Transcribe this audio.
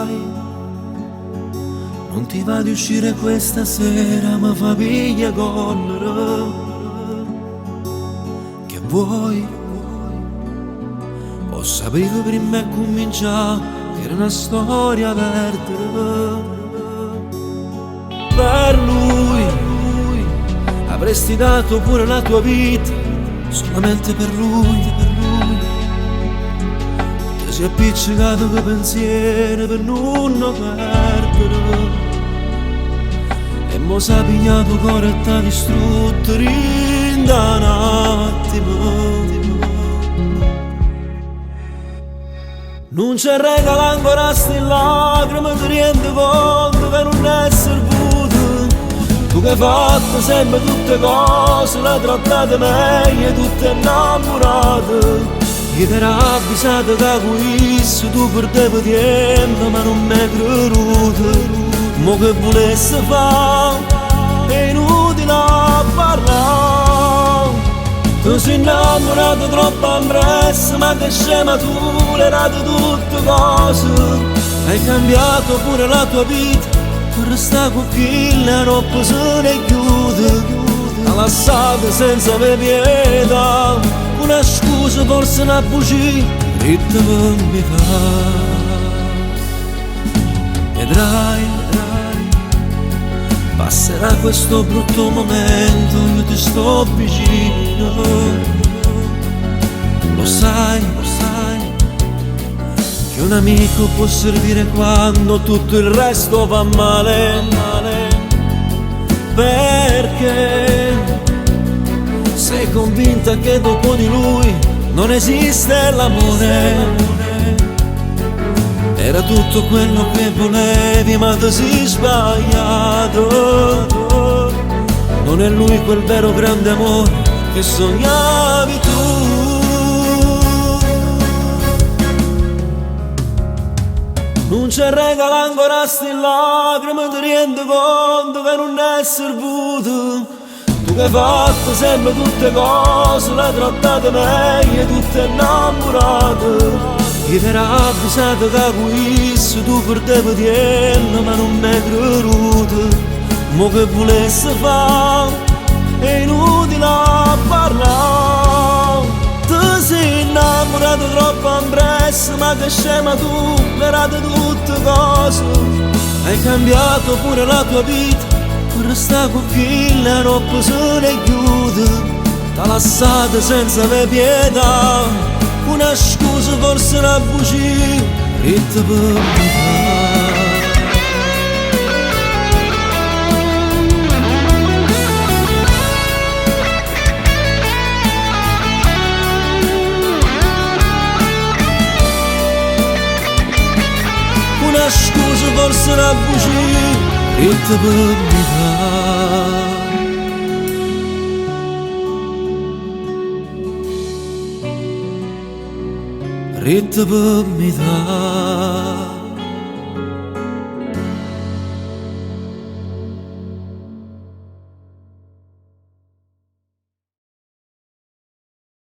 sai, non ti va di uscire questa sera, ma famiglia collera. Che vuoi? Ho saputo prima e cominciare che era una storia verde. Per lui avresti dato pure la tua vita, solamente per lui. Ti sei appiccicato con pensieri per non perdere, e mo s'ha pigliato cuore e t'ha distrutto in da un attimo. Non ci regala ancora sti lacrime, ti rendi conto che non è servuto. Tu che hai fatto sempre tutte cose, le trattate meglio, tutte innamorate. Io ti ero avvisato che questo tu perdevi tempo, ma non mi hai creduto. Mo che volessi fare, è inutile parlare. Tu sei innamorato troppo ampresso, ma che scematura, era di tutte cose. Hai cambiato pure la tua vita, per restare con chi la roba se ne chiude. Ha lasciato senza avere pietà, una scusa, forse una bugia, dritta per mi fa. Vedrai, passerà questo brutto momento, io ti sto vicino. Lo sai, che un amico può servire quando tutto il resto va male. Perché sei convinta che dopo di lui non esiste l'amore. Era tutto quello che volevi, ma ti sei sbagliato. Non è lui quel vero grande amore che sognavi tu. Non ci regala ancora sti lacrime, ti rendi conto che non è servuto. Tu che hai fatto sempre tutte cose, le trattate meglio, tutte innamorate. Io ti ero avvisato che questo tu perdevi tempo, ma non mi hai creduto. Mo che volessi fare, è inutile parlare. Ti sei innamorato troppo ampresso, ma che scema tu, era di tutte cose. Hai cambiato pure la tua vita, per restare con chi la roba se ne chiude. T'ha lasciata senza avere pietà, una scusa, forse una bugia, dritta per mi fa. Una scusa, forse una bugia, dritta per mi fa. Dritta per mi fa.